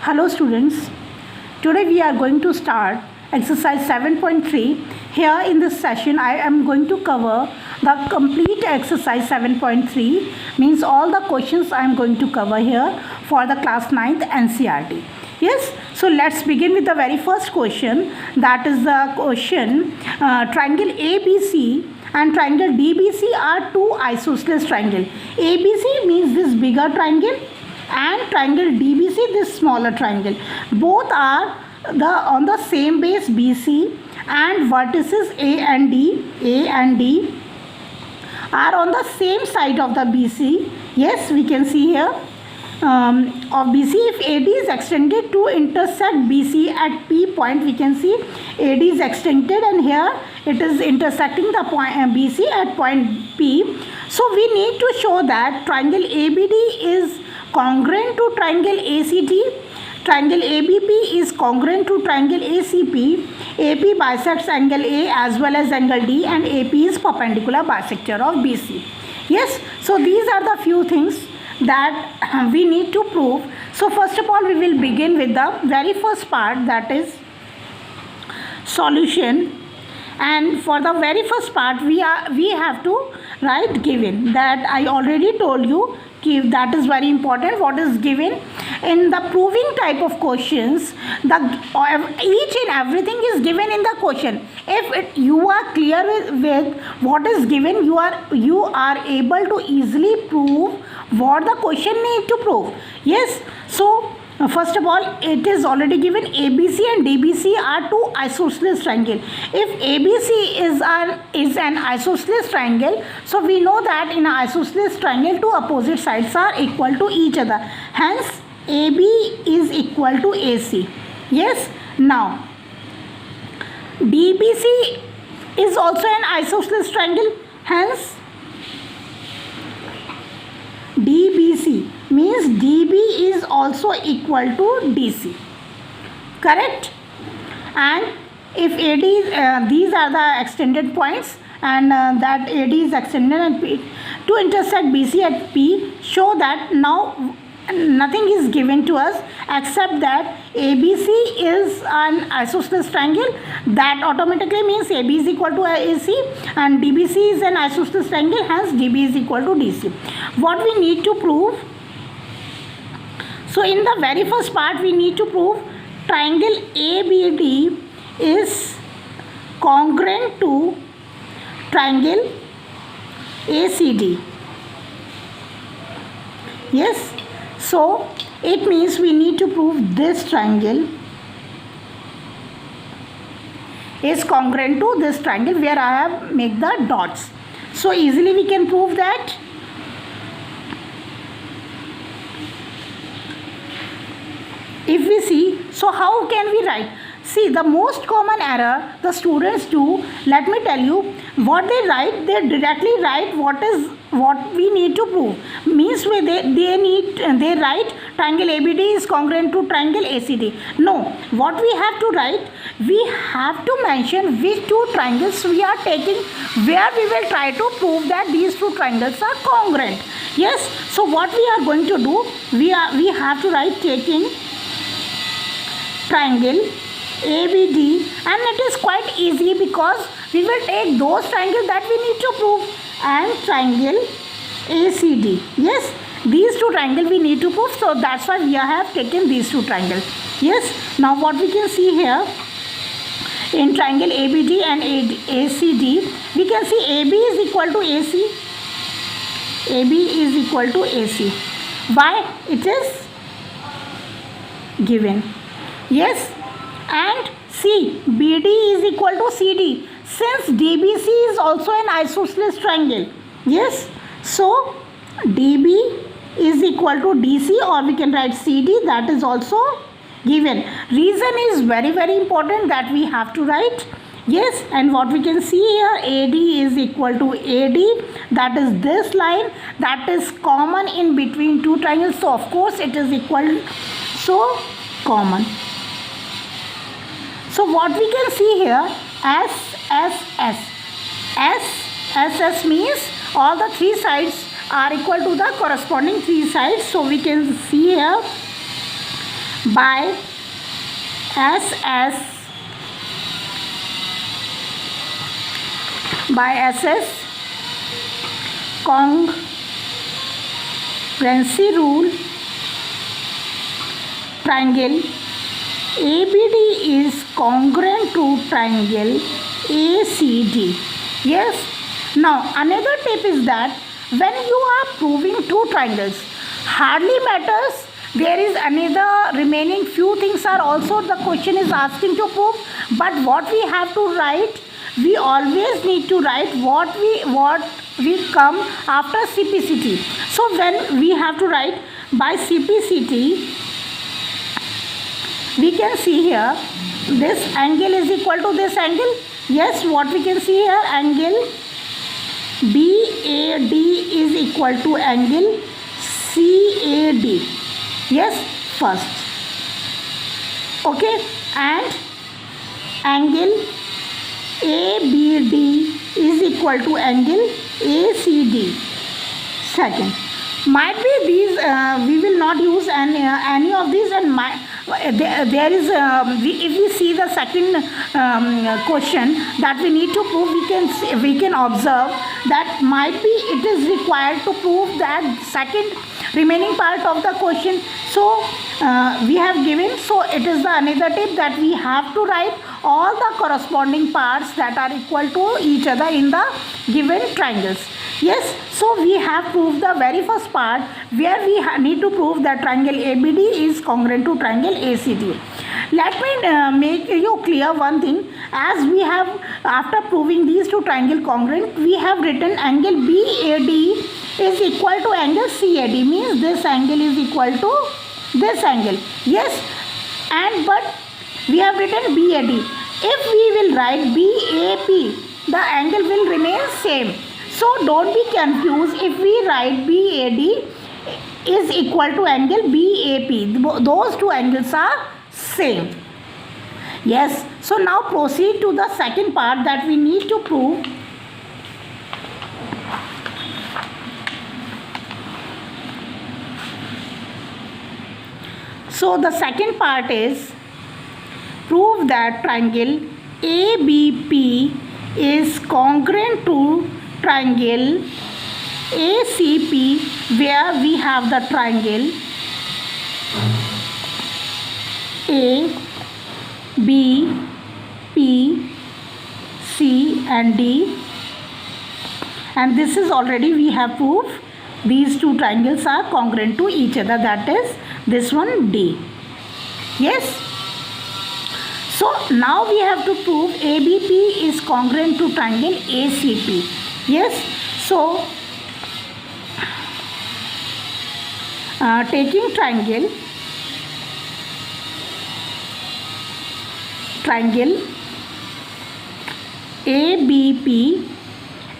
Hello students, today we are going to start exercise 7.3. Here in this session I am going to cover the complete exercise 7.3, means all the questions I am going to cover here for the class 9th NCERT. Yes, so let's begin with the very first question. That is the question, triangle ABC and triangle DBC are two isosceles triangle. ABC means this bigger triangle and triangle DBC this smaller triangle. Both are on the same base BC and vertices A and D are on the same side of the BC. Yes, we can see here of BC. If AD is extended to intersect BC at P point, we can see AD is extended and here it is intersecting the point BC at point P. So we need to show that triangle ABD is congruent to triangle ACD, triangle ABP is congruent to triangle ACP, AP bisects angle A as well as angle D, and AP is perpendicular bisector of BC. Yes, so these are the few things that we need to prove. So first of all we will begin with the very first part, that is solution. And for the very first part we have to write given. That I already told you, that is very important. What is given in the proving type of questions, each and everything is given in the question. If you are clear with what is given, you are able to easily prove what the question need to prove. Yes, so first of all, it is already given ABC and DBC are two isosceles triangle. If ABC is an isosceles triangle, so we know that in an isosceles triangle two opposite sides are equal to each other. Hence AB is equal to AC. Yes, now DBC is also an isosceles triangle. Hence DBC means DB is also equal to DC. Correct? And if AD, these are the extended points, and that AD is extended and P to intersect BC at P, show that now nothing is given to us except that ABC is an isosceles triangle. That automatically means AB is equal to AC and DBC is an isosceles triangle, hence DB is equal to DC. What we need to prove? So in the very first part we need to prove triangle ABD is congruent to triangle ACD. Yes, so it means we need to prove this triangle is congruent to this triangle where I have made the dots. So easily we can prove that. If we see, so how can we write? See, the most common error the students do, let me tell you, what they write, they directly write what we need to prove. Means they write triangle ABD is congruent to triangle ACD. No, what we have to write, we have to mention which two triangles we are taking, where we will try to prove that these two triangles are congruent. Yes, so what we are going to do, we have to write taking triangle ABD, and it is quite easy because we will take those triangles that we need to prove, and triangle ACD. Yes, these two triangles we need to prove, so that's why we have taken these two triangles. Yes, now what we can see here in triangle ABD and ACD, we can see AB is equal to AC. AB is equal to AC. Why? It is given. Yes, and C, BD is equal to CD, since DBC is also an isosceles triangle. Yes, so DB is equal to DC, or we can write CD, that is also given. Reason is very important that we have to write. Yes, and what we can see here, AD is equal to AD, that is this line that is common in between two triangles, so of course it is equal, so common. So what we can see here, SSS. SSS means all the three sides are equal to the corresponding three sides. So we can see here by SS congruency rule, triangle ABD is congruent to triangle ACD. Yes. Now another tip is that when you are proving two triangles, hardly matters there is another remaining few things are also the question is asking to prove, but what we have to write, we always need to write what we come after CPCT. So when we have to write by CPCT, we can see here this angle is equal to this angle. Yes, what we can see here, angle BAD is equal to angle CAD. Yes, first. Okay, and angle ABD is equal to angle ACD. Second, might be these we will not use any of these, and there is if we see the second question that we need to prove, we can observe that might be it is required to prove that second remaining part of the question. So we have given, so it is the another tip that we have to write all the corresponding parts that are equal to each other in the given triangles. Yes, so we have proved the very first part where we need to prove that triangle ABD is congruent to triangle ACD. Let me make you clear one thing. As we have, after proving these two triangle congruent, we have written angle BAD is equal to angle CAD, means this angle is equal to this angle. Yes, and but we have written BAD. If we will write BAP, the angle will remain same. So don't be confused if we write BAD is equal to angle BAP. Those two angles are same. Yes. So now proceed to the second part that we need to prove. So the second part is prove that triangle ABP is congruent to triangle ACP, where we have the triangle A, B, P, C and D, and this is already we have proved these two triangles are congruent to each other, that is this one D. Yes. So now we have to prove ABP is congruent to triangle ACP. Yes. So taking triangle ABP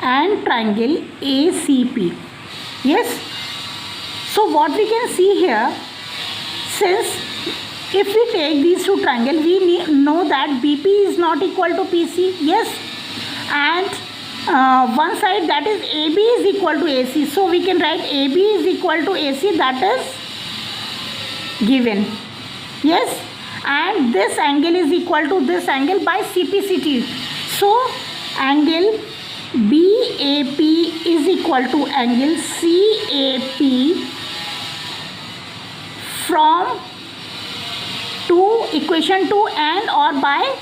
and triangle ACP. Yes. So what we can see here, since if we take these two triangles, we know that BP is not equal to PC. Yes. And one side, that is AB is equal to AC. So we can write AB is equal to AC, that is given. Yes. And this angle is equal to this angle by CPCT. So angle BAP is equal to angle CAP from equation 2 and or by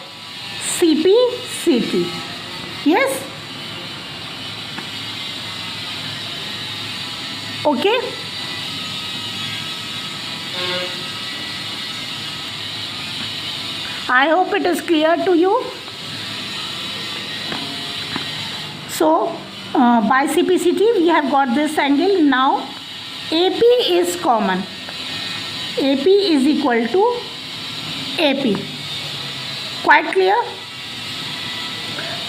CPCT. Yes. Okay. I hope it is clear to you. So by CPCT we have got this angle. Now AP is common. AP is equal to AP. Quite clear?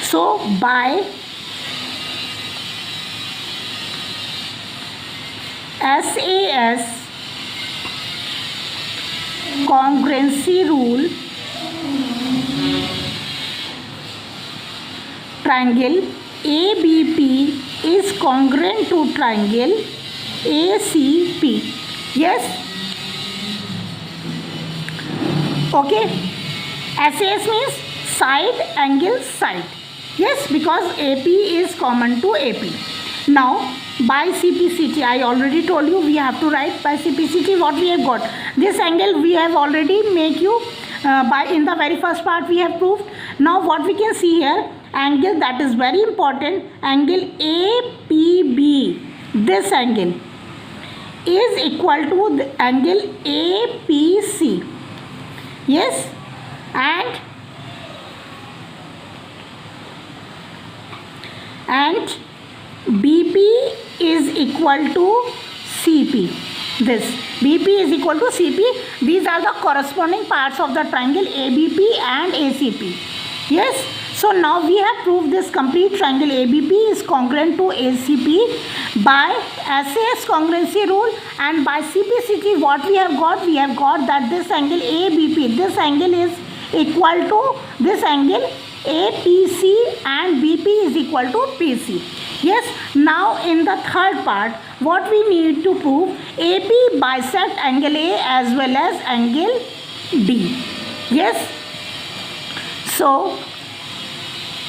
So by SAS congruency rule, triangle ABP is congruent to triangle ACP. Yes. Okay, SAS means side angle side. Yes, because AP is common to AP. Now by CPCT, I already told you we have to write by CPCT what we have got. This angle we have already make you by in the very first part we have proved. Now what we can see here, angle that is very important, angle APB, this angle is equal to the angle APC. Yes, and BP is equal to CP. This BP is equal to CP. These are the corresponding parts of the triangle ABP and ACP. Yes. So now we have proved this complete triangle ABP is congruent to ACP by SAS congruency rule, and by CPCT what we have got? We have got that this angle ABP, this angle is equal to this angle APC and BP is equal to PC. Yes, now in the third part what we need to prove, AP bisect angle A as well as angle D. Yes, so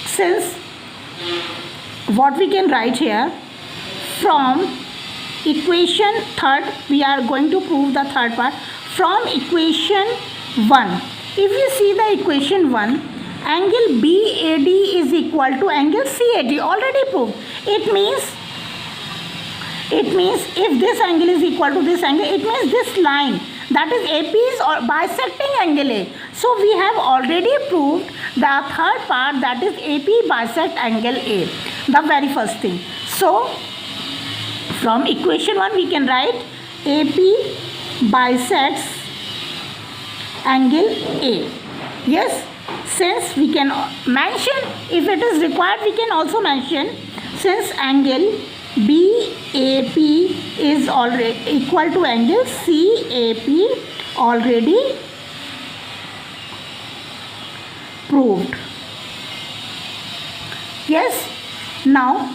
since what we can write here, from equation third we are going to prove the third part. From equation 1, if you see the equation 1, angle BAD is equal to angle CAD, already proved. It means if this angle is equal to this angle, it means this line, that is AP is bisecting angle A. So we have already proved the third part, that is AP bisect angle A, the very first thing. So from equation 1 we can write AP bisects angle A. Yes, since we can mention, if it is required we can also mention, since angle BAP is already equal to angle CAP, already proved. Yes, now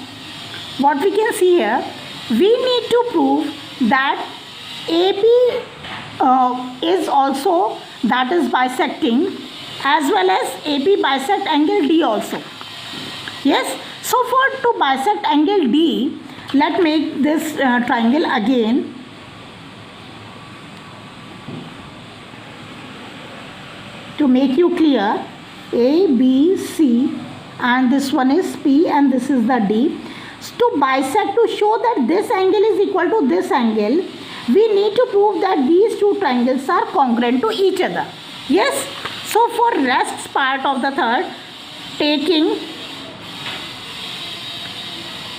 what we can see here, we need to prove that AP is also, that is bisecting, as well as AP bisect angle D also. Yes, so for to bisect angle D, let's make this triangle again. To make you clear, A, B, C, and this one is P and this is the D. So to bisect, to show that this angle is equal to this angle, we need to prove that these two triangles are congruent to each other. Yes, so for rest part of the third, taking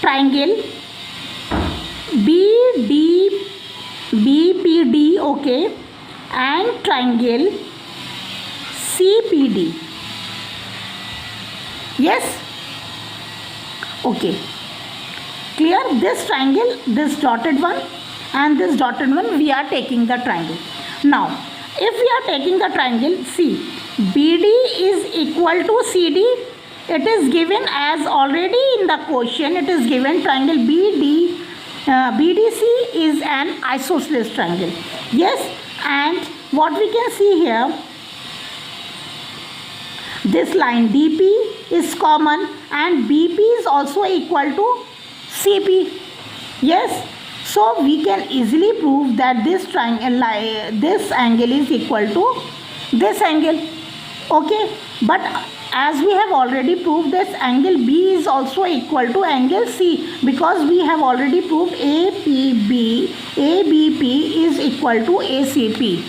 triangle BPD, okay, and triangle CPD. Yes, okay, clear? This triangle, this dotted one and this dotted one, we are taking the triangle. Now if we are taking the triangle, see, BD is equal to CD. It is given as already in the question, it is given triangle BDC is an isosceles triangle. Yes, and what we can see here, this line DP is common and BP is also equal to CP. Yes, so we can easily prove that this triangle, this angle is equal to this angle. Okay, but as we have already proved, this angle B is also equal to angle C, because we have already proved ABP is equal to ACP.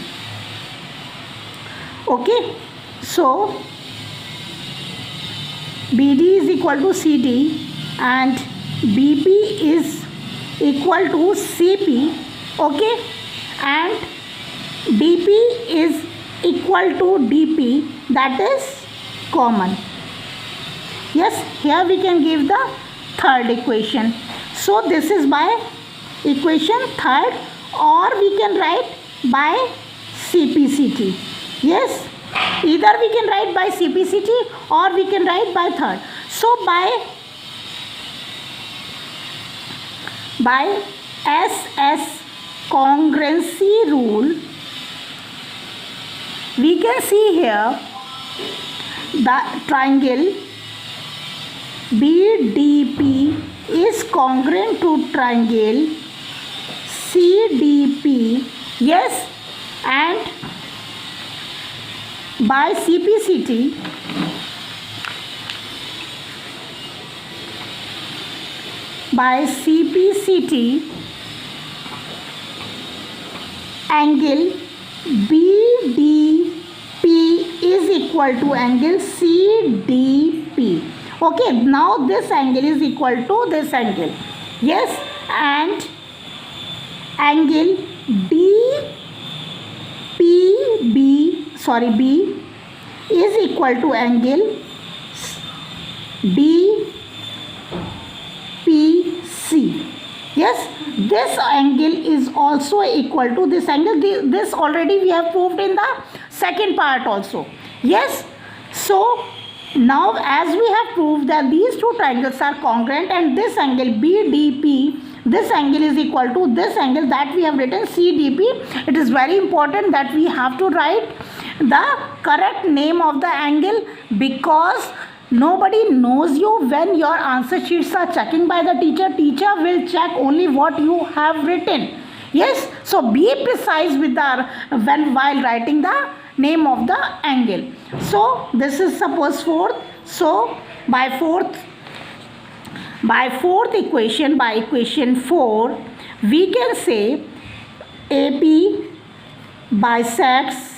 Okay, so BD is equal to CD and BP is equal to CP, okay, and BP is equal to DP, that is common. Yes, here we can give the third equation. So this is by equation third, or we can write by CPCT. Yes, either we can write by CPCT or we can write by third. So by SS congruency rule, we can see here the triangle BDP is congruent to triangle CDP. Yes, and by CPCT angle BDP is equal to angle CDP. Okay, now this angle is equal to this angle. Yes, and angle B is equal to angle DPC. Yes, this angle is also equal to this angle. This already we have proved in the second part also. Yes, so now as we have proved that these two triangles are congruent and this angle BDP, this angle is equal to this angle that we have written CDP. It is very important that we have to write the correct name of the angle, because nobody knows you when your answer sheets are checking by the teacher. Teacher will check only what you have written. Yes, so be precise with the while writing the name of the angle. So this is suppose fourth. So by fourth equation, by equation 4, we can say AP bisects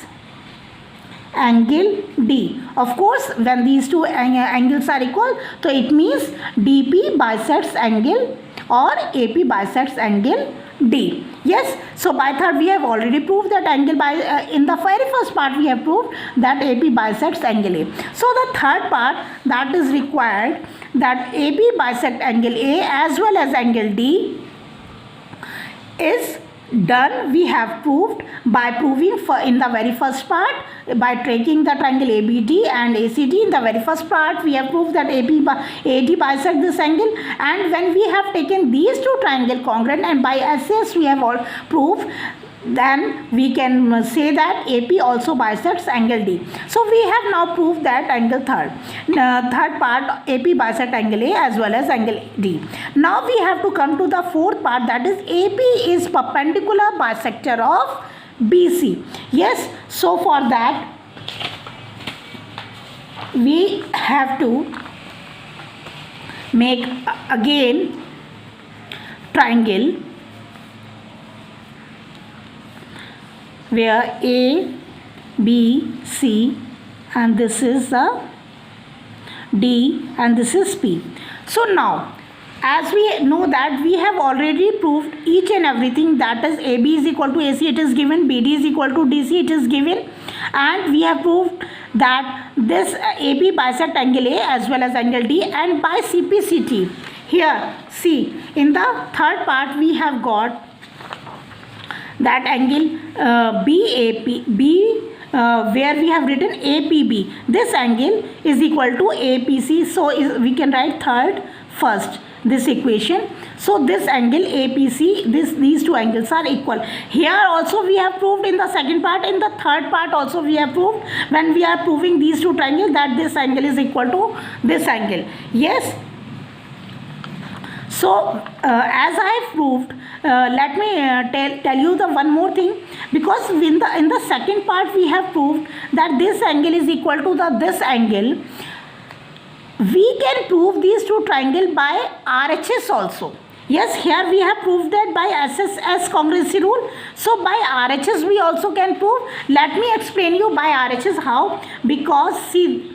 angle D. Of course, when these two angles are equal, so it means DP bisects angle or AP bisects angle D. Yes, so by third we have already proved that angle in the very first part we have proved that AP bisects angle A. So the third part that is required, that AP bisect angle A as well as angle D is done. We have proved by proving in the very first part by taking the triangle ABD and ACD. In the very first part we have proved that AD bisect this angle, and when we have taken these two triangle congruent and by SS we have all proved, then we can say that AP also bisects angle D. So we have now proved that angle third part AP bisect angle A as well as angle D. Now we have to come to the fourth part, that is AP is perpendicular bisector of BC. Yes, so for that we have to make again triangle where A, B, C and this is the D and this is P. So now as we know that we have already proved each and everything, that is AB is equal to AC, it is given, BD is equal to DC, it is given, and we have proved that this AP bisect angle A as well as angle D, and by CPCT here see in the third part we have got that angle where we have written APB, this angle is equal to APC, so we can write third first this equation. So this angle APC, these two angles are equal. Here also we have proved in the second part, in the third part also we have proved when we are proving these two triangles that this angle is equal to this angle. Yes, so as I have proved, let me tell you the one more thing, because in the second part we have proved that this angle is equal to this angle. We can prove these two triangles by RHS also. Yes, here we have proved that by SSS congruency rule. So by RHS we also can prove. Let me explain you by RHS how. Because see,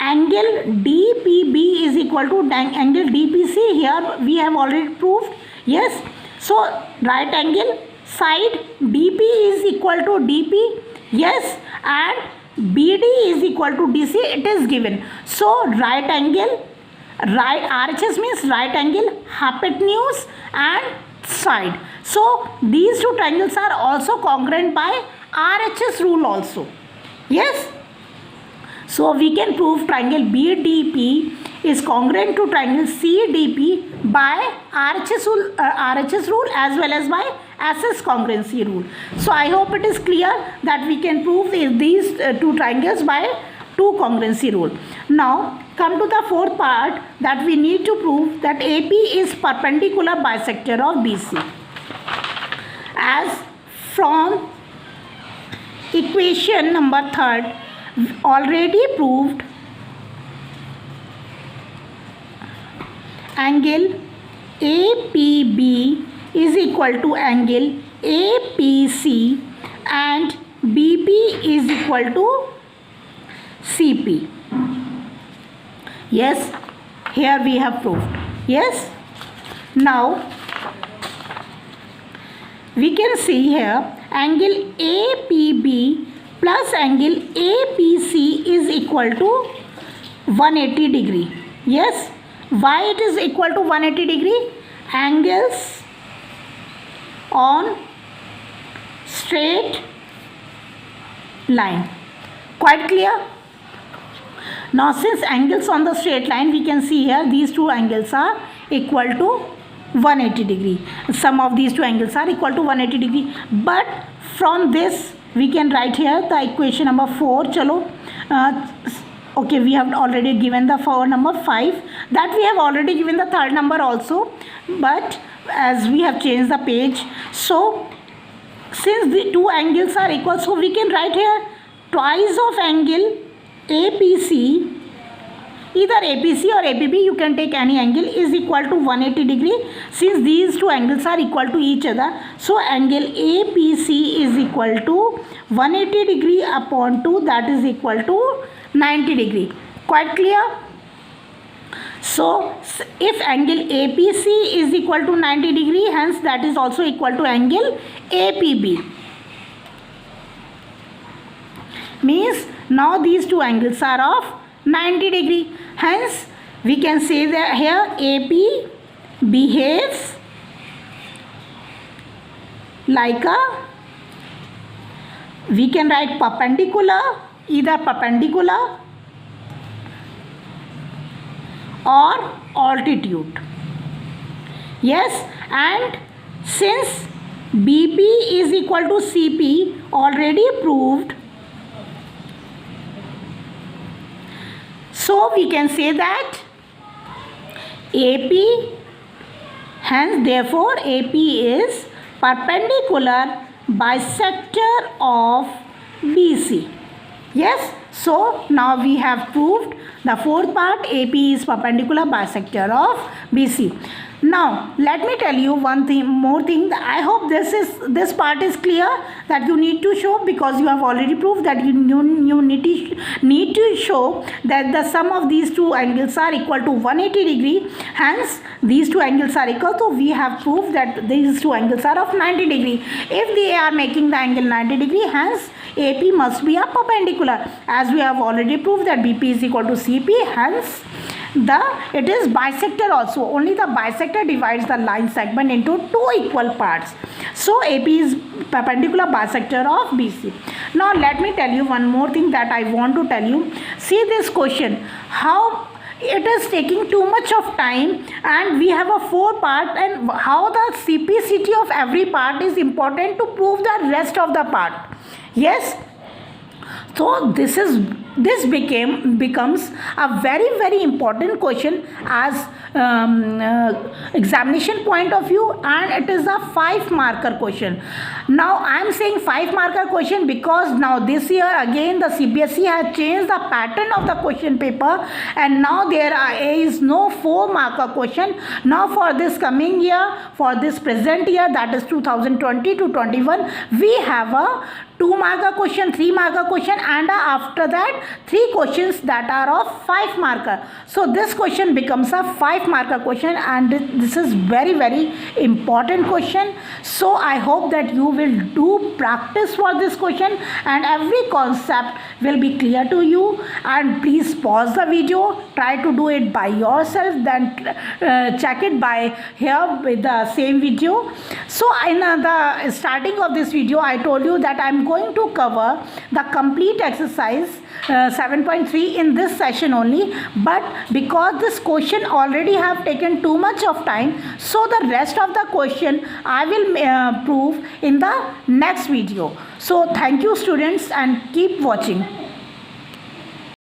angle DPB is equal to angle DPC. Here we have already proved. Yes, so right angle side DP is equal to DP. Yes, and BD is equal to DC, it is given. So right angle, RHS means right angle, hypotenuse and side. So these two triangles are also congruent by RHS rule also. Yes, so we can prove triangle BDP is congruent to triangle CDP by RHS rule as well as by SS congruency rule. So I hope it is clear that we can prove these two triangles by two congruency rule. Now come to the fourth part, that we need to prove that AP is perpendicular bisector of BC. As from equation number 3rd already proved, angle APB is equal to angle APC and BP is equal to CP. Yes, here we have proved. Yes. Now we can see here angle APB plus angle APC is equal to 180 degree. Yes. Why it is equal to 180 degree? Angles on straight line. Quite clear? Now since angles on the straight line, we can see here these two angles are equal to 180 degree. Sum of these two angles are equal to 180 degree. But from this we can write here the equation number 4. Chalo. Okay, we have already given the number 5. That we have already given the third number also. But as we have changed the page, so since the two angles are equal, so we can write here twice of angle APC, either APC or APB, you can take any angle, is equal to 180 degree. Since these two angles are equal to each other, so angle APC is equal to 180 degree upon 2, that is equal to 90 degree. Quite clear? So if angle APC is equal to 90 degree, hence that is also equal to angle APB. Means now these two angles are of 90 degree. Hence we can say that here AP behaves like a, we can write perpendicular, either perpendicular or altitude. Yes, and since BP is equal to CP, already proved, so we can say that AP, hence therefore AP is perpendicular bisector of BC. Yes, so now we have proved the fourth part, AP is perpendicular bisector of BC. Now let me tell you one thing more thing. I hope this part is clear, that you need to show, because you have already proved that you need to show that the sum of these two angles are equal to 180 degree. Hence these two angles are equal, so we have proved that these two angles are of 90 degree. If they are making the angle 90 degree, hence AP must be a perpendicular, as we have already proved that BP is equal to CP. Hence it is bisector also. Only the bisector divides the line segment into two equal parts. So AP is perpendicular bisector of BC. Now let me tell you one more thing that I want to tell you. See this question, how it is taking too much of time, and we have a 4 part, and how the CPCT of every part is important to prove the rest of the part. Yes, so this becomes a very important question as examination point of view, and it is a 5 marker question. Now I am saying 5 marker question because now this year again the CBSE has changed the pattern of the question paper, and now there is no 4 marker question. Now for this coming year, for this present year, that is 2020 to 21, we have a 2 marker question, 3 marker question, and after that 3 questions that are of 5 marker. So this question becomes a 5 marker question, and this is very important question. So I hope that you will do practice for this question and every concept will be clear to you. And please pause the video, try to do it by yourself, then check it by here with the same video. So in the starting of this video I told you that I am going to cover the complete exercise 7.3 in this session only, but because this question already have taken too much of time, so the rest of the question I will prove in the next video. So thank you students and keep watching.